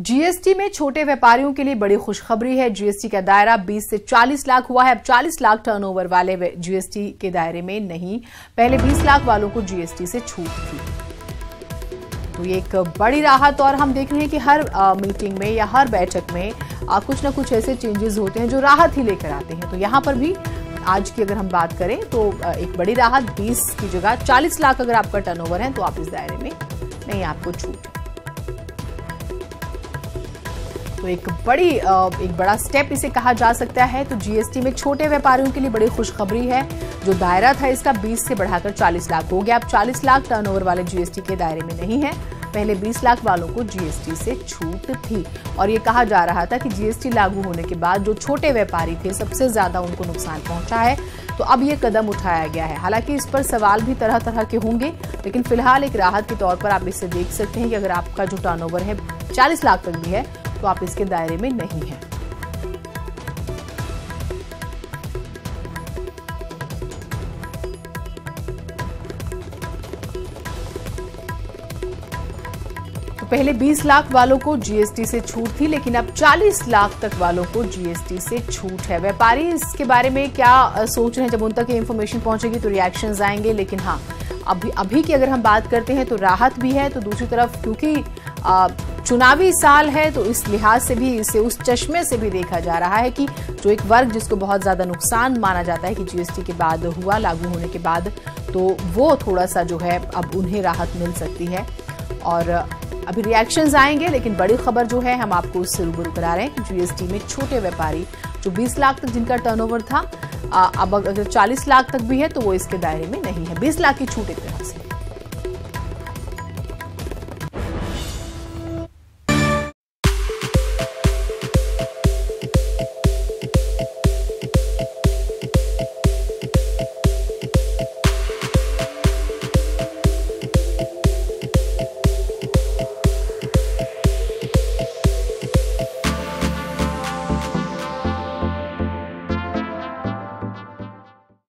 GST में छोटे व्यापारियों के लिए बड़ी खुशखबरी है। जीएसटी का दायरा 20 से 40 लाख हुआ है। अब 40 लाख टर्नओवर वाले जीएसटी के दायरे में नहीं, पहले 20 लाख वालों को जीएसटी से छूट थी। तो ये एक बड़ी राहत, और हम देख रहे हैं कि हर मीटिंग में या हर बैठक में कुछ ना कुछ ऐसे चेंजेस होते हैं जो राहत ही लेकर आते हैं। तो यहाँ पर भी आज की अगर हम बात करें तो एक बड़ी राहत, 20 की जगह 40 लाख अगर आपका टर्नओवर है तो आप इस दायरे में नहीं, आपको छूट। तो एक बड़ा स्टेप इसे कहा जा सकता है। तो जीएसटी में छोटे व्यापारियों के लिए बड़ी खुशखबरी है। जो दायरा था इसका 20 से बढ़ाकर 40 लाख हो गया। अब 40 लाख टर्नओवर वाले जीएसटी के दायरे में नहीं है, पहले 20 लाख वालों को जीएसटी से छूट थी। और ये कहा जा रहा था कि जीएसटी लागू होने के बाद जो छोटे व्यापारी थे सबसे ज्यादा उनको नुकसान पहुंचा है। तो अब ये कदम उठाया गया है। हालांकि इस पर सवाल भी तरह तरह के होंगे, लेकिन फिलहाल एक राहत के तौर पर आप इसे देख सकते हैं कि अगर आपका जो टर्नओवर है 40 लाख तक भी है तो आप इसके दायरे में नहीं हैं। तो पहले 20 लाख वालों को जीएसटी से छूट थी, लेकिन अब 40 लाख तक वालों को जीएसटी से छूट है। व्यापारी इसके बारे में क्या सोच रहे हैं, जब उन तक ये इंफॉर्मेशन पहुंचेगी तो रिएक्शंस आएंगे। लेकिन हाँ, अभी की अगर हम बात करते हैं तो राहत भी है। तो दूसरी तरफ क्योंकि चुनावी साल है तो इस लिहाज से भी इसे उस चश्मे से भी देखा जा रहा है कि जो एक वर्ग जिसको बहुत ज्यादा नुकसान माना जाता है कि जीएसटी के बाद हुआ, लागू होने के बाद, तो वो थोड़ा सा जो है अब उन्हें राहत मिल सकती है। और अभी रिएक्शंस आएंगे, लेकिन बड़ी खबर जो है हम आपको उससे रूबरू करा रहे हैं कि जीएसटी में छोटे व्यापारी जो 20 लाख तक जिनका टर्नओवर था, अब अगर 40 लाख तक भी है तो वो इसके दायरे में नहीं है। 20 लाख की छूट एक तरह से।